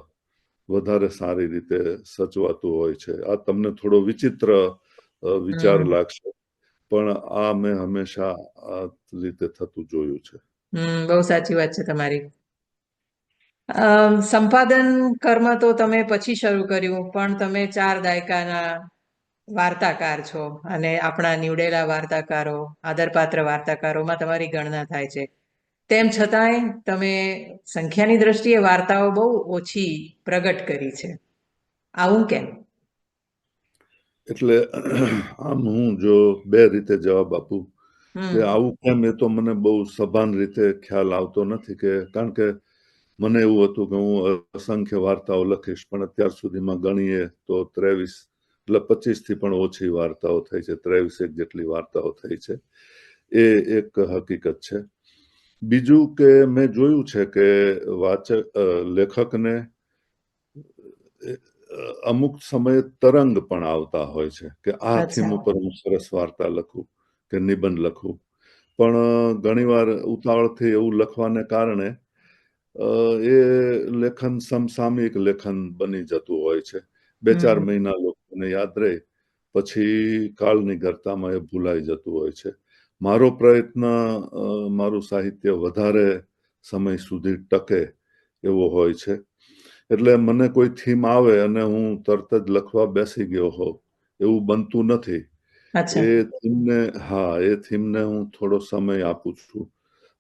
વધારે સારી રીતે સચવાતું હોય છે. આ તમને થોડો વિચિત્ર વિચાર લાગશે, પણ આ મેં હંમેશા આ રીતે થતું જોયું છે. બહુ સાચી વાત છે તમારી. સંપાદન કર્મ તો તમે પછી શરૂ કર્યું, પણ તમે 4 દાયકાના વાર્તાકાર છો અને આપણા નીવડેલા વાર્તાકારો, આદરપાત્ર વાર્તાકારોમાં તમારી ગણના થાય છે. તેમ છતાંય તમે સંખ્યાની દ્રષ્ટિએ વાર્તાઓ બહુ ઓછી પ્રગટ કરી છે. આવું કેમ? એટલે આમ હું જો 2 રીતે જવાબ આપું કે આવું કેમ, એ તો મને બહુ સભાન રીતે ખ્યાલ આવતો નથી, કે કારણ કે મને એવું હતું કે હું અસંખ્ય વાર્તાઓ લખીશ, પણ અત્યાર સુધીમાં ગણીએ તો 23 એટલે 25 થી પણ ઓછી વાર્તાઓ થઈ છે. 23 જેટલી વાર્તાઓ થઈ છે, એ એક હકીકત છે. બીજું કે મેં જોયું છે કે લેખકને અમુક સમયે તરંગ પણ આવતા હોય છે કે આ થીમ ઉપર હું સરસ વાર્તા લખું કે નિબંધ લખું, પણ ઘણીવાર ઉતાવળથી એવું લખવાને કારણે એ લેખન સમસામયિક લેખન બની જતું હોય છે. 2-4 મહિના લોકોને યાદ રહે, પછી કાળની ગરતામાં એ ભૂલાઈ જતું હોય છે. મારો પ્રયત્ન મારું સાહિત્ય વધારે સમય સુધી ટકે એવો હોય છે. એટલે મને કોઈ થીમ આવે અને હું તરત જ લખવા બેસી ગયો હોઉં એવું બનતું નથી. એ થીમને હું થોડો સમય આપું છું,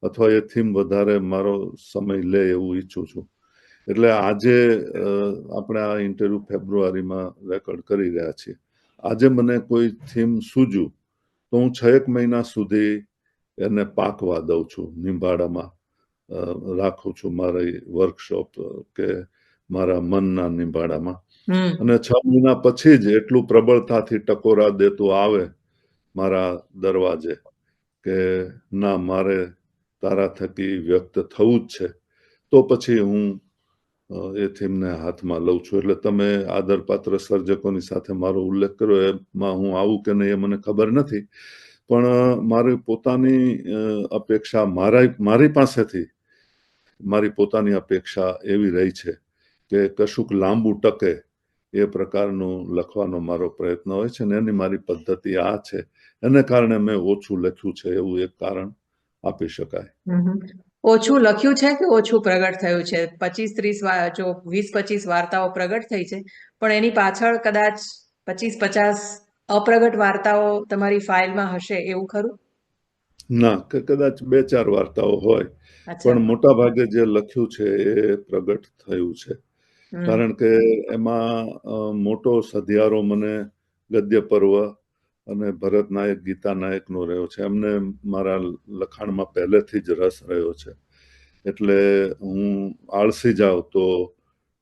અથવા એ થીમ વધારે મારો સમય લે એવું ઈચ્છું છું. એટલે આજે આપણે આ ઇન્ટરવ્યુ ફેબ્રુઆરીમાં રેકોર્ડ કરી રહ્યા છીએ. આજે મને કોઈ થીમ સૂજ્યું તો હું 6 મહિના સુધી એને પાકવા દઉં છું, નિંબાડામાં રાખું છું, મારી વર્કશોપ કે મારા મનના નિંબાડામાં. અને 6 મહિના પછી જ એટલું પ્રબળતાથી ટકોરા દેતું આવે મારા દરવાજે કે ના, મારે તારા થકી વ્યક્ત થવું જ છે, તો પછી હું એ થીમને હાથમાં લઉં છું. એટલે તમે આદરપાત્ર સર્જકોની સાથે મારો ઉલ્લેખ કર્યો, એમાં હું આવું કે નહીં એ મને ખબર નથી, પણ મારી પોતાની અપેક્ષા મારી પાસેથી મારી પોતાની અપેક્ષા એવી રહી છે કે કશુંક લાંબુ ટકે એ પ્રકારનું લખવાનો મારો પ્રયત્ન હોય છે, ને એની મારી પદ્ધતિ આ છે. એને કારણે મેં ઓછું લખ્યું છે એવું એક કારણ આપી શકાય. ઓછું લખ્યું છે કે ઓછું પ્રગટ થયું છે? 20-25 વાર્તાઓ પ્રગટ થઈ છે, પણ એની પાછળ કદાચ 25-50 અપ્રગટ વાર્તાઓ તમારી ફાઇલમાં હશે, એવું ખરું? ના, કદાચ 2-4 વાર્તાઓ હોય, પણ મોટા ભાગે જે લખ્યું છે એ પ્રગટ થયું છે. કારણ કે એમાં મોટો સધિયારો મને ગદ્ય પર્વ અને ભરત નાયક, ગીતા નાયકનો રહ્યો છે. એમને મારા લખાણમાં પહેલેથી જ રસ રહ્યો છે. એટલે હું આળસી જાઉં તો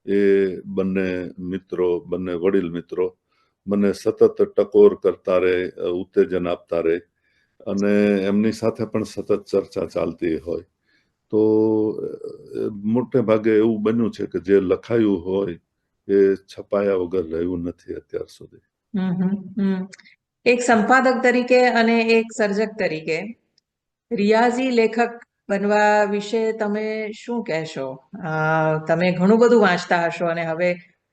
એ બંને વડીલ મિત્રો મને સતત ટકોર કરતા રહે, ઉત્તેજન આપતા રહે, અને એમની સાથે પણ સતત ચર્ચા ચાલતી હોય. તો મોટે ભાગે એવું બન્યું છે કે જે લખાયું હોય એ છપાયા વગર રહ્યું નથી અત્યાર સુધી. એક સંપાદક તરીકે અને એક સર્જક તરીકે રિયાઝી લેખક બનવા વિશે તમે શું કહેશો? તમે ઘણું બધું વાંચતા હશો, અને હવે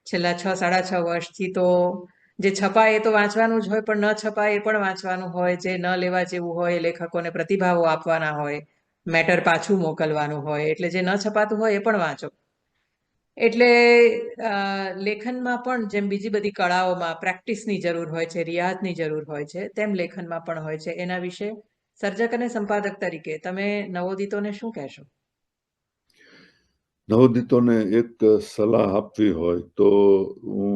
છેલ્લા 6-6.5 વર્ષથી તો જે છપાય એ તો વાંચવાનું જ હોય, પણ ન છપાય એ પણ વાંચવાનું હોય. જે ન લેવા જેવું હોય, લેખકોને પ્રતિભાવો આપવાના હોય, મેટર પાછું મોકલવાનું હોય, એટલે જે ન છપાતું હોય એ પણ વાંચો. એટલે લેખનમાં પણ જેમ બીજી બધી કળાઓમાં પ્રેક્ટિસની જરૂર હોય છે, રિયાઝની જરૂર હોય છે, તેમ લેખનમાં પણ હોય છે. એના વિશે સર્જક અને સંપાદક તરીકે તમે નવોદિતોને શું કહેશો? નવોદિતોને એક સલાહ આપવી હોય તો હું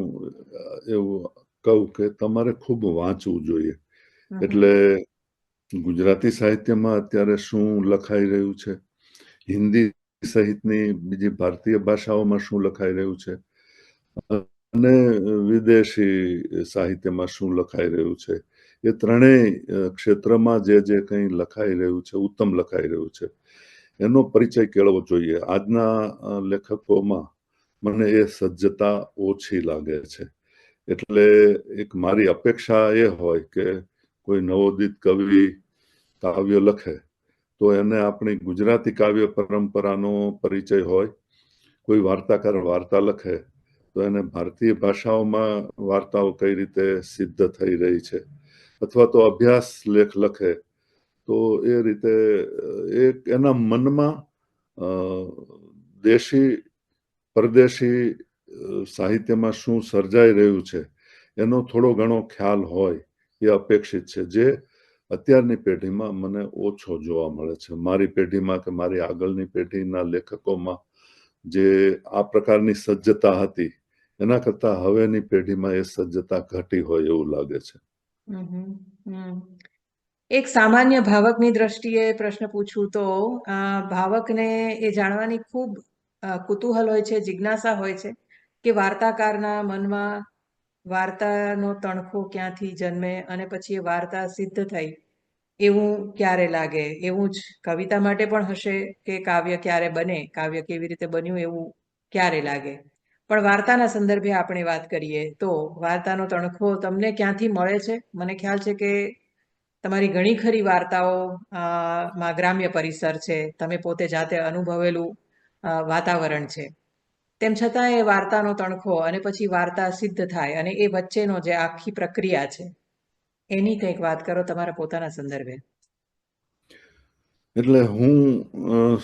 એવું કહું કે તમારે ખૂબ વાંચવું જોઈએ. એટલે ગુજરાતી સાહિત્યમાં અત્યારે શું લખાઈ રહ્યું છે, હિન્દી સહિતની બીજી ભારતીય ભાષાઓમાં શું લખાઈ રહ્યું છે, અને વિદેશી સાહિત્યમાં શું લખાઈ રહ્યું છે, એ ત્રણેય ક્ષેત્રમાં જે કંઈ લખાઈ રહ્યું છે, ઉત્તમ લખાઈ રહ્યું છે. એનો પરિચય કેળવવો જોઈએ. આજના લેખકોમાં મને એ સજ્જતા ઓછી લાગે છે. એટલે એક મારી અપેક્ષા એ હોય કે કોઈ નવોદિત કવિ કાવ્ય લખે તો એને આપણી ગુજરાતી કાવ્ય પરંપરાનો પરિચય હોય. કોઈ વાર્તાકાર વાર્તા લખે તો એને ભારતીય ભાષાઓમાં વાર્તાઓ કઈ રીતે સિદ્ધ થઈ રહી છે, અથવા તો અભ્યાસ લેખ લખે તો એ રીતે એક એના મનમાં દેશી પરદેશી સાહિત્યમાં શું સર્જાઈ રહ્યું છે એનો થોડો ઘણો ખ્યાલ હોય એ અપેક્ષિત છે, જે અત્યારની પેઢીમાં મને ઓછો જોવા મળે છે. મારી પેઢીમાં કે મારી આગળની પેઢીના લેખકોમાં જે આ પ્રકારની સજ્જતા હતી એના કરતા હવેની પેઢીમાં એ સજ્જતા ઘટી હોય એવું લાગે છે. એક સામાન્ય ભાવકની દ્રષ્ટિએ પ્રશ્ન પૂછું તો ભાવકને એ જાણવાની ખૂબ કુતૂહલ હોય છે, જિજ્ઞાસા હોય છે કે વાર્તાકારના મનમાં વાર્તાનો તણખો ક્યાંથી જન્મે અને પછી એ વાર્તા સિદ્ધ થઈ એવું ક્યારે લાગે. એવું જ કવિતા માટે પણ હશે કે કાવ્ય ક્યારે બને, કાવ્ય કેવી રીતે બન્યું એવું ક્યારે લાગે. પણ વાર્તાના સંદર્ભે આપણે વાત કરીએ તો વાર્તાનો તણખો તમને ક્યાંથી મળે છે? મને ખ્યાલ છે કે તમારી ઘણી ખરી વાર્તાઓ માં ગ્રામ્ય પરિસર છે, તમે પોતે જાતે અનુભવેલું વાતાવરણ છે. તેમ છતાં એ વાર્તાનો તણખો અને પછી વાર્તા સિદ્ધ થાય અને એ વચ્ચેનો જે આખી પ્રક્રિયા છે એની કંઈક વાત કરો તમારા પોતાના સંદર્ભે. એટલે હું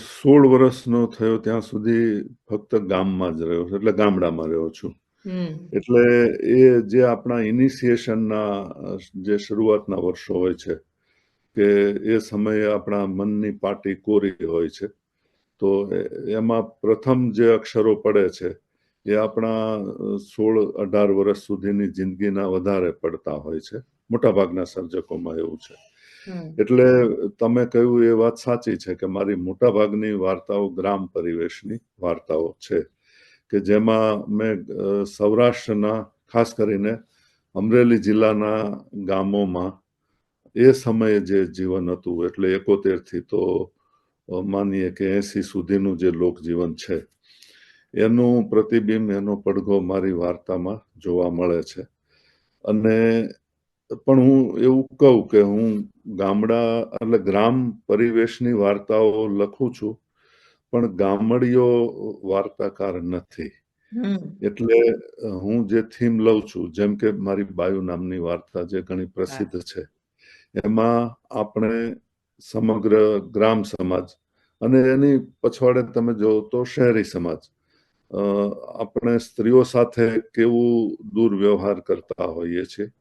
16 વર્ષનો થયો ત્યાં સુધી ફક્ત ગામમાં જ રહ્યો છું, એટલે ગામડામાં રહ્યો છું. એટલે એ જે આપણા ઇનિશિએશનના જે શરૂઆતના વર્ષો હોય છે કે એ સમયે આપણા મનની પાટી કોરી હોય છે, તો એમાં પ્રથમ જે અક્ષરો પડે છે એ આપણા 16-18 વર્ષ સુધીની જિંદગીના વધારે પડતા હોય છે. મોટાભાગના સર્જકોમાં એવું છે. એટલે તમે કહ્યું એ વાત સાચી છે કે મારી મોટાભાગની વાર્તાઓ ગ્રામ પરિવેશની વાર્તાઓ છે કે જેમાં મેં સૌરાષ્ટ્રના ખાસ કરીને અમરેલી જિલ્લાના ગામોમાં એ સમયે જે જીવન હતું, એટલે 71 થી તો માનીએ કે 80 સુધીનું જે લોકજીવન છે એનું પ્રતિબિંબ, એનો પડઘો મારી વાર્તામાં જોવા મળે છે. અને પણ હું એવું કહું કે હું ગામડા એટલે ગ્રામ પરિવેશની વાર્તાઓ લખું છું, પણ ગામડીયો વાર્તાકાર નથી. એટલે હું જે થીમ લઉં છું, જેમ કે મારી બાયુ નામની વાર્તા જે ઘણી પ્રસિદ્ધ છે, એમાં આપણે સમગ્ર ગ્રામ સમાજ અને એની પછવાડે તમે જો તો શહેરી સમાજ, આપણે સ્ત્રીઓ સાથે કેવું દુર્વ્યવહાર કરતા હોઈએ છીએ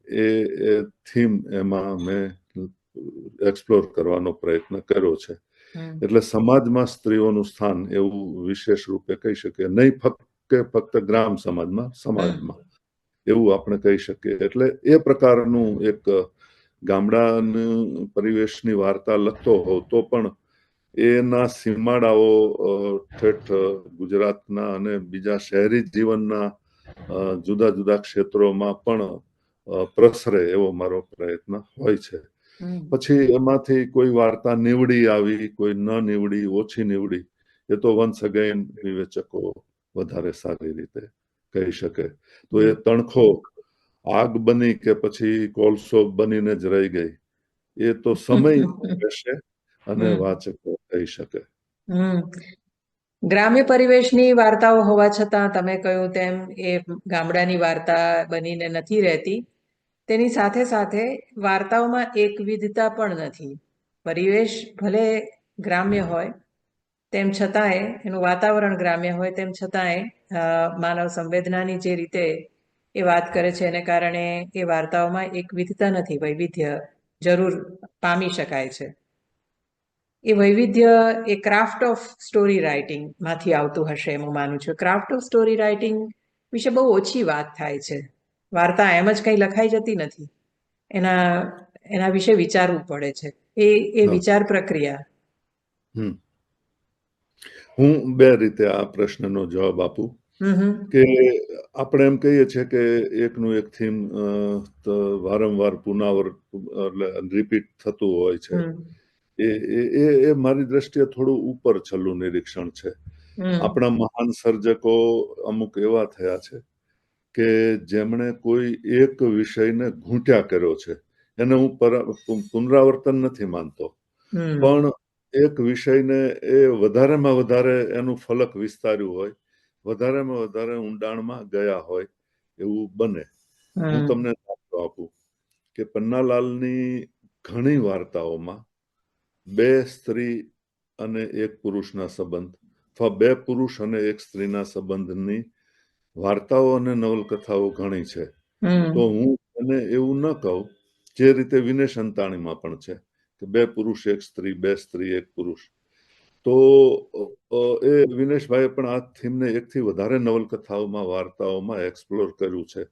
એ થીમ એમાં મેં એક્સપ્લોર કરવાનો પ્રયત્ન કર્યો છે. એટલે સમાજમાં સ્ત્રીઓનું સ્થાન એવું વિશેષ રૂપે કહી શકીએ, નહીં ફક્ત ગ્રામ સમાજમાં એવું આપણે કહી શકીએ. એટલે એ પ્રકારનું એક ગામડાનું પરિવેશની વાર્તા લખતો હોવ તો પણ એના સીમાડાઓ ઠેઠ ગુજરાતના અને બીજા શહેરી જીવનના જુદા જુદા ક્ષેત્રોમાં પણ પ્રસરે એવો મારો પ્રયત્ન હોય છે. પછી એમાંથી કોઈ વાર્તા નીવડી આવી, કોઈ ન નીવડી, ઓછી નીવડી, એ તો વન્સ અગેન વિવેચકો વધારે સારી રીતે કહી શકે. તો એ તણખો આગ બની કે પછી કોલસો બનીને જ રહી ગઈ એ તો સમય કહેશે અને વાચકો કહી શકે. ગ્રામ્ય પરિવેશની વાર્તાઓ હોવા છતાં તમે કહ્યું તેમ એ ગામડાની વાર્તા બનીને નથી રહેતી. તેની સાથે સાથે વાર્તાઓમાં એકવિધતા પણ નથી. પરિવેશ ભલે ગ્રામ્ય હોય તેમ છતાંય એનું વાતાવરણ ગ્રામ્ય હોય તેમ છતાંય માનવ સંવેદનાની જે રીતે એ વાત કરે છે એને કારણે એ વાર્તાઓમાં એકવિધતા નથી, વૈવિધ્ય જરૂર પામી શકાય છે. એ વૈવિધ્ય એ ક્રાફ્ટ ઓફ સ્ટોરી રાઇટિંગમાંથી આવતું હશે એમ હું માનું છું. ક્રાફ્ટ ઓફ સ્ટોરી રાઇટિંગ વિશે બહુ ઓછી વાત થાય છે. વાર્તા એમ જ કંઈ લખાઈ જતી નથી, એના વિશે વિચારવું પડે છે. એ વિચાર પ્રક્રિયા. હું બે રીતે આ પ્રશ્નનો જવાબ આપું કે આપણે એમ કહીએ છીએ કે એકનું એક થીમ વારંવાર પુનરાવર્ત એટલે રિપીટ થતું હોય છે. એ મારી દ્રષ્ટિએ થોડું ઉપર છેલ્લું નિરીક્ષણ છે. આપણા મહાન સર્જકો અમુક એવા થયા છે કે જેમણે કોઈ એક વિષયને ઘૂંટ્યા કર્યો છે. એને હું પુનરાવર્તન નથી માનતો, પણ એક વિષયને એ વધારેમાં વધારે એનું ફલક વિસ્તાર્યું હોય, વધારેમાં વધારે ઊંડાણમાં ગયા હોય એવું બને. હું તમને દાખલો આપું કે પન્નાલાલની ઘણી વાર્તાઓમાં બે સ્ત્રી અને એક પુરુષના સંબંધ અથવા બે પુરુષ અને એક સ્ત્રીના સંબંધની વાર્તાઓ અને નવલકથાઓ ઘણી છે. તો હું એને એવું ન કહું જે રીતે વિનેશ અંતાણીમાં પણ છે કે બે પુરુષ એક સ્ત્રી, બે સ્ત્રી એક પુરુષ. તો એ વિનેશભાઈએ પણ આ થીમને એકથી વધારે નવલકથાઓમાં, વાર્તાઓમાં એક્સપ્લોર કર્યું છે.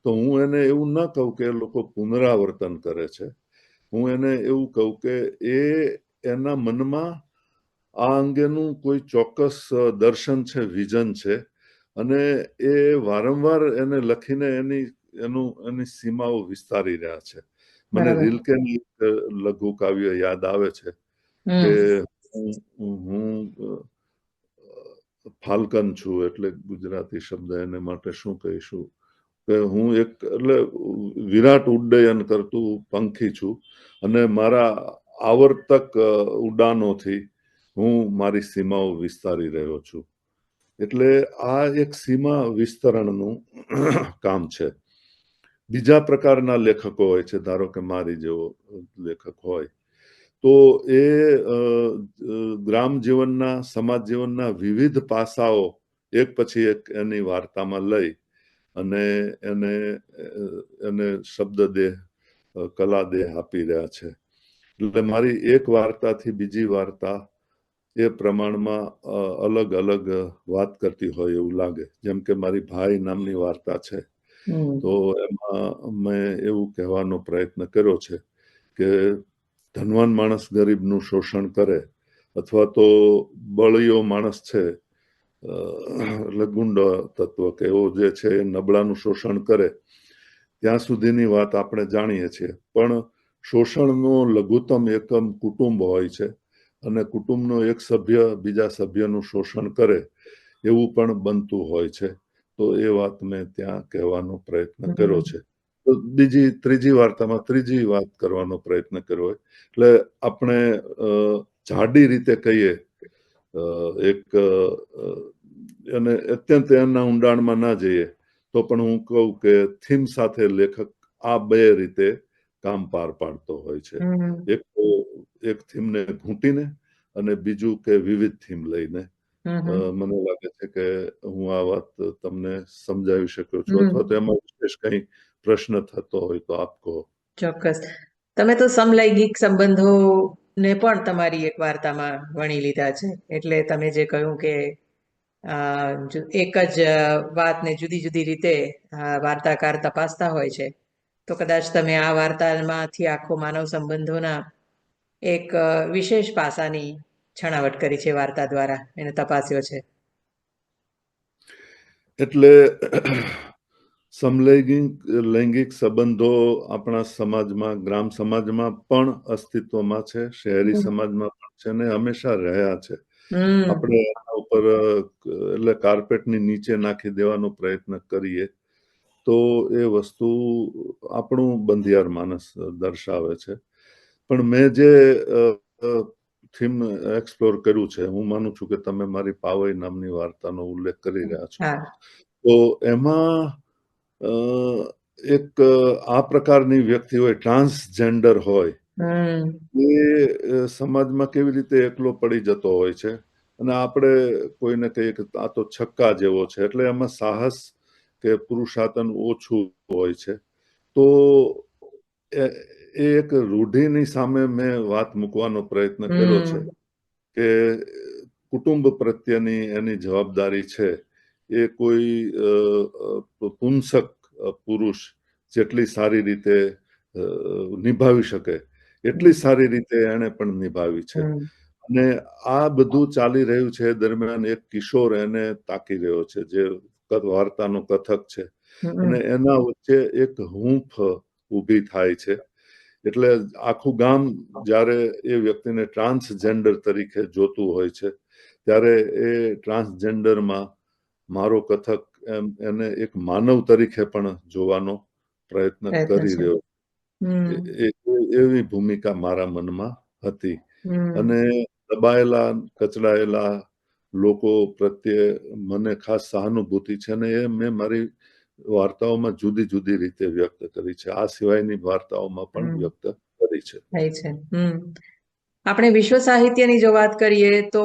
તો હું એને એવું ન કહું કે એ લોકો પુનરાવર્તન કરે છે. હું એને એવું કહું કે એના મનમાં આ અંગેનું કોઈ ચોક્કસ દર્શન છે, વિઝન છે, અને એ વારંવાર એને લખીને એની સીમાઓ વિસ્તારી રહ્યા છે. મને રિલ્કેની લઘુ કાવ્ય યાદ આવે છે કે હું ફાલ્કન છું, એટલે ગુજરાતી શબ્દ એને માટે શું કહીશું, કે હું એક એટલે વિરાટ ઉડ્ડયન કરતું પંખી છું અને મારા આવર્તક ઉડાનોથી હું મારી સીમાઓ વિસ્તારી રહ્યો છું. એટલે આ એક સીમા વિસ્તરણનું કામ છે. બીજા પ્રકારના લેખકો હોય છે, ધારો કે મારી જેવો લેખક હોય, તો એ ગ્રામ જીવનના, સમાજ જીવનના વિવિધ પાસાઓ એક પછી એક એની વાર્તામાં લઈ અને એને શબ્દ દેહ, કલા દેહ આપી રહ્યા છે. એટલે મારી એક વાર્તાથી બીજી વાર્તા એ પ્રમાણમાં અલગ અલગ વાત કરતી હોય એવું લાગે. જેમ કે મારી ભાઈ નામની વાર્તા છે, તો એમાં મેં એવું કહેવાનો પ્રયત્ન કર્યો છે કે ધનવાન માણસ ગરીબનું શોષણ કરે અથવા તો બળિયો માણસ છે, એટલે ગુંડ તત્વ કે એવો જે છે એ નબળાનું શોષણ કરે ત્યાં સુધીની વાત આપણે જાણીએ છીએ. પણ શોષણનો લઘુત્તમ એકમ કુટુંબ હોય છે અને કુટુંબનો એક સભ્ય બીજા સભ્યનું શોષણ કરે એવું પણ બનતું હોય છે. તો એ વાત મેં ત્યાં કહેવાનો પ્રયત્ન કર્યો છે. ત્રીજી વાર્તામાં ત્રીજી વાત કરવાનો પ્રયત્ન કર્યો હોય. એટલે આપણે જાડી રીતે કહીએ એક અને અત્યંત એના ઊંડાણમાં ના જઈએ તો પણ હું કહું કે થીમ સાથે લેખક આ બે રીતે કામ પાર પાડતો હોય છે. એક થીમને ઘૂંટીને અને બીજું કે વિવિધ થીમ લઈને. મને લાગે છે કે હું આ વાત તમને સમજાવી શક્યો છું, અથવા તો એમાં વિશેષ કઈ પ્રશ્ન થતો હોય તો આપ કહો. ચોક્કસ. તમે તો સમલૈંગિક સંબંધોને પણ તમારી એક વાર્તામાં વણી લીધા છે. એટલે તમે જે કહ્યું કે એક જ વાતને જુદી જુદી રીતે વાર્તાકાર તપાસતા હોય છે, તો કદાચ તમે આ વાર્તામાંથી આખો માનવ સંબંધોના એક વિશેષ પાસાની છણાવટ કરી છે વાર્તા દ્વારા, એને તપાસ્યો છે. એટલે સમલૈંગિક સંબંધો આપણા સમાજમાં, ગ્રામ સમાજમાં પણ અસ્તિત્વમાં છે, શહેરી સમાજમાં પણ છે અને હંમેશા રહ્યા છે. આપણે એના ઉપર એટલે કાર્પેટની નીચે નાખી દેવાનો પ્રયત્ન કરીએ તો એ વસ્તુ આપણું બંધિયાર માનસ દર્શાવે છે. પણ મેં જે થીમ એક્સપ્લોર કર્યું છે, હું માનું છું કે તમે મારી પાવઈ નામની વાર્તાનો ઉલ્લેખ કરી રહ્યા છો, તો એમાં એક આ પ્રકારની વ્યક્તિ હોય, ટ્રાન્સજેન્ડર હોય, એ સમાજમાં કેવી રીતે એકલો પડી જતો હોય છે અને આપણે કોઈને કહીએ કે આ તો છક્કા જેવો છે, એટલે એમાં સાહસ કે પુરુષાર્થ ઓછું હોય છે. તો એ એક રૂઢિની સામે મેં વાત મૂકવાનો પ્રયત્ન કર્યો છે કે કુટુંબ પ્રત્યેની એની જવાબદારી છે એ કોઈ પુંસક પુરુષ જેટલી સારી રીતે નિભાવી શકે એટલી સારી રીતે એને પણ નિભાવી છે. અને આ બધું ચાલી રહ્યું છે દરમિયાન એક કિશોર એને તાકી રહ્યો છે, જે વાર્તાનો કથક છે, અને એના વચ્ચે એક હૂંફ ઊભી થાય છે એટલે આખું ગામ જ્યારે એ વ્યક્તિને ટ્રાન્સજેન્ડર તરીકે જોતું હોય છે ત્યારે એ ટ્રાન્સજેન્ડરમાં મારો કથક એને એક માનવ તરીકે પણ જોવાનો પ્રયત્ન કરી રહ્યો. એવી ભૂમિકા મારા મનમાં હતી. અને દબાયેલા કચડાયેલા લોકો પ્રત્યે મને ખાસ સહાનુભૂતિ છે અને એ મેં મારી વાર્તાઓમાં જુદી જુદી રીતે વ્યક્ત કરી છે. આ સિવાયની વાર્તાઓમાં પણ વ્યક્ત કરી છે. આપણે વિશ્વ સાહિત્યની જો વાત કરીએ તો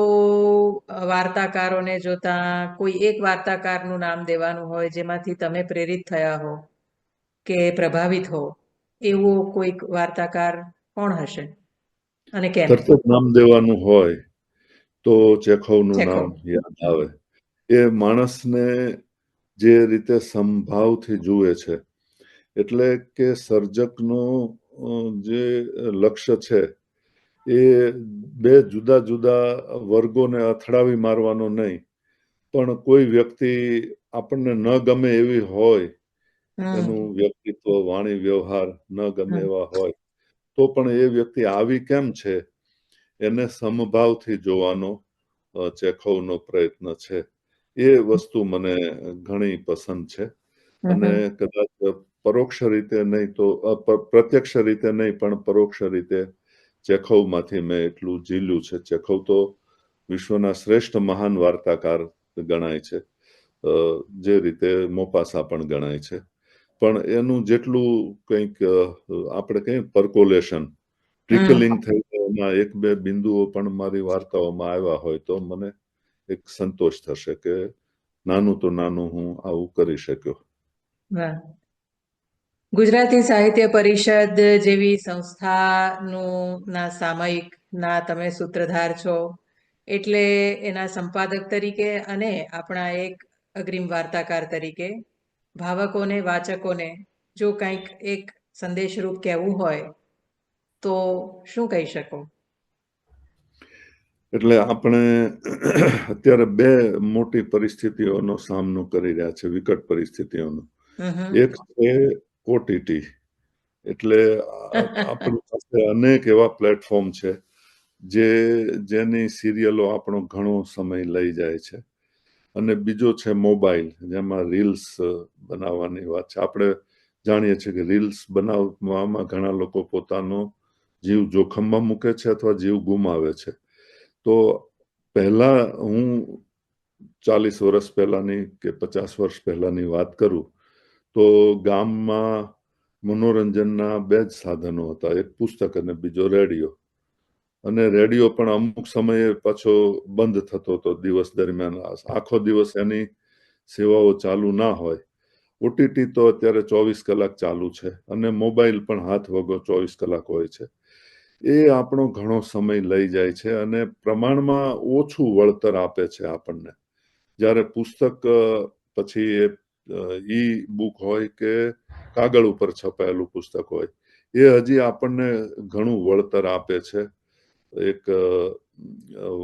વાર્તાકારોને જોતા કોઈ એક વાર્તાકારનું નામ દેવાનું હોય જેમાંથી તમે પ્રેરિત થયા હો કે પ્રભાવિત હો, એવો કોઈક વાર્તાકાર કોણ હશે અને કેમ? તરત જ નામ દેવાનું હોય તો ચેખવનું નામ યાદ આવે. એ માણસને જે રીતે સંભાવથી જુએ છે, એટલે કે સર્જકનું જે લક્ષ્ય છે એ બે જુદા જુદા વર્ગોને અથડાવી મારવાનો નહીં, પણ કોઈ વ્યક્તિ આપણને ન ગમે એવી હોય, એનું વ્યક્તિત્વ, વાણી, વ્યવહાર ન ગમે એવા હોય, તો પણ એ વ્યક્તિ આવી કેમ છે એને સમભાવથી જોવાનો ચેખવનો પ્રયત્ન છે. એ વસ્તુ મને ઘણી પસંદ છે. અને કદાચ પરોક્ષ રીતે નહીં તો પ્રત્યક્ષ રીતે નહીં પણ પરોક્ષ રીતે ચેખવમાંથી મેં એટલું ઝીલ્યું છે. ચેખવ તો વિશ્વના શ્રેષ્ઠ મહાન વાર્તાકાર ગણાય છે, જે રીતે મોપાસા પણ ગણાય છે. પણ એનું જેટલું કંઈક આપણે કહીએ પર્કોલેશન, ટ્રિકલિંગ થઈ એમાં એક બે બિંદુઓ પણ મારી વાર્તાઓમાં આવ્યા હોય તો મને એક સંતોષ થશે કે નાનું તો નાનું હું આવું કરી શક્યો. ગુજરાતી સાહિત્ય પરિષદ જેવી સંસ્થાના સામયિકના તમે સૂત્રધાર છો, એટલે એના સંપાદક તરીકે અને આપણા એક અગ્રીમ વાર્તાકાર તરીકે ભાવકોને, વાચકોને જો કંઈક એક સંદેશરૂપ કહેવું હોય તો શું કહી શકો? એટલે આપણે અત્યારે બે મોટી પરિસ્થિતિઓનો સામનો કરી રહ્યા છે, વિકટ પરિસ્થિતિઓનો. એક છે ઓટીટી, એટલે આપણી પાસે અનેક એવા પ્લેટફોર્મ છે જેની સિરિયલો આપણો ઘણો સમય લઈ જાય છે. અને બીજો છે મોબાઈલ, જેમાં રીલ્સ બનાવવાની વાત છે. આપણે જાણીએ છીએ કે રીલ્સ બનાવવામાં ઘણા લોકો પોતાનો જીવ જોખમમાં મૂકે છે અથવા જીવ ગુમાવે છે. તો પહેલા હું 40 વર્ષ પહેલાની કે 50 વર્ષ પહેલાની વાત કરું તો ગામમાં મનોરંજનના બે જ સાધનો હતા, એક પુસ્તક અને બીજો રેડિયો. અને રેડિયો પણ અમુક સમયે પાછો બંધ થતો હતો દિવસ દરમિયાન, આખો દિવસ એની સેવાઓ ચાલુ ના હોય. ઓટીટી તો અત્યારે 24 કલાક ચાલુ છે અને મોબાઈલ પણ હાથ વગો 24 કલાક હોય છે. એ આપણો ઘણો સમય લઈ જાય છે અને પ્રમાણમાં ઓછું વળતર આપે છે આપણને. જ્યારે પુસ્તક પછી ઈ બુક હોય કે કાગળ ઉપર છપાયેલું પુસ્તક હોય, એ હજી આપણને ઘણું વળતર આપે છે. એક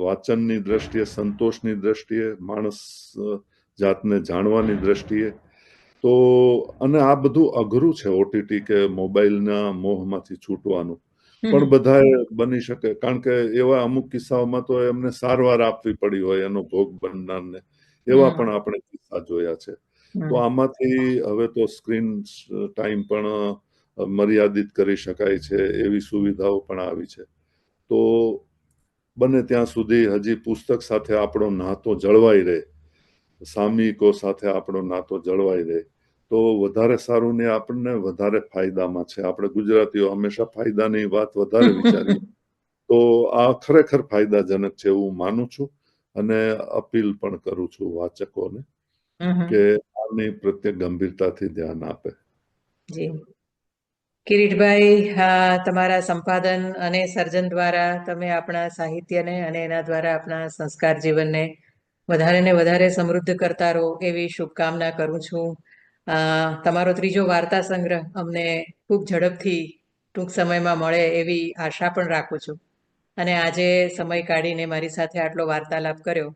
વાચનની દ્રષ્ટિએ, સંતોષની દ્રષ્ટિએ, માણસ જાતને જાણવાની દ્રષ્ટિએ. તો અને આ બધું અઘરું છે, ઓટીટી કે મોબાઈલના મોહમાંથી છૂટવાનું. પણ બધાએ બની શકે, કારણ કે એવા અમુક કિસ્સાઓમાં તો એમને સારવાર આપવી પડી હોય એનો ભોગ બનનારને, એવા પણ આપણે કિસ્સા જોયા છે. તો આમાંથી હવે તો સ્ક્રીન ટાઈમ પણ મર્યાદિત કરી શકાય છે, એવી સુવિધાઓ પણ આવી છે. તો બને ત્યાં સુધી હજી પુસ્તક સાથે આપણો નાતો જળવાઈ રહે, સામયિકો સાથે આપણો નાતો જળવાઈ રહે તો વધારે સારું ને આપણને વધારે ફાયદામાં છે. આપણે ગુજરાતીઓ હંમેશા ફાયદાની વાત વધારે વિચારીએ, તો આ ખરેખર ફાયદાજનક છે એવું માનું છું અને અપીલ પણ કરું છું વાચકોને કે આની પ્રત્યે ગંભીરતાથી ધ્યાન આપે. જી કિરીટભાઈ, તમારા સંપાદન અને સર્જન દ્વારા તમે આપણા સાહિત્યને અને એના દ્વારા આપણા સંસ્કાર જીવનને વધારે ને વધારે સમૃદ્ધ કરતા રહો એવી શુભકામના કરું છું. તમારો ત્રીજો વાર્તા સંગ્રહ અમને ખૂબ ઝડપથી ટૂંક સમયમાં મળે એવી આશા પણ રાખું છું. અને આજે સમય કાઢીને મારી સાથે આટલો વાર્તાલાપ કર્યો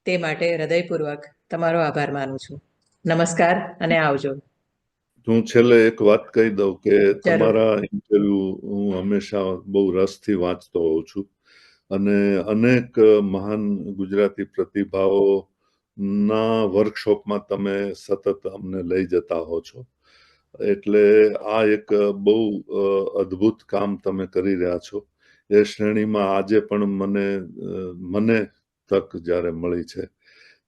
તે માટે હૃદયપૂર્વક તમારો આભાર માનું છું. નમસ્કાર અને આવજો. હું છેલ્લે એક વાત કહી દઉં કે તમારા ઇન્ટરવ્યુ હું હંમેશા બહુ રસથી વાંચતો હોઉં છું અને અનેક મહાન ગુજરાતી પ્રતિભાઓ ના વર્કશોપમાં તમે સતત અમને લઈ જતા હો છો, એટલે આ એક બહુ અદ્ભુત કામ તમે કરી રહ્યા છો. એ શ્રેણીમાં આજે પણ મને તક જ્યારે મળી છે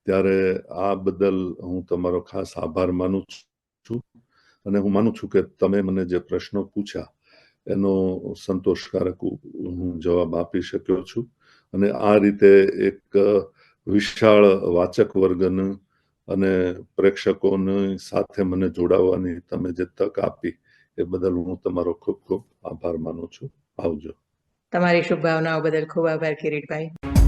ત્યારે આ બદલ હું તમારો ખાસ આભાર માનું છું અને હું માનું છું કે તમે મને જે પ્રશ્નો પૂછ્યા એનો સંતોષકારક હું જવાબ આપી શક્યો છું અને આ રીતે એક વિશાળ વાચક વર્ગનું અને પ્રેક્ષકોની સાથે મને જોડાવાની તમે જે તક આપી એ બદલ હું તમારો ખૂબ ખૂબ આભાર માનું છું. આવજો. તમારી શુભકામનાઓ બદલ ખૂબ આભાર કિરીટભાઈ.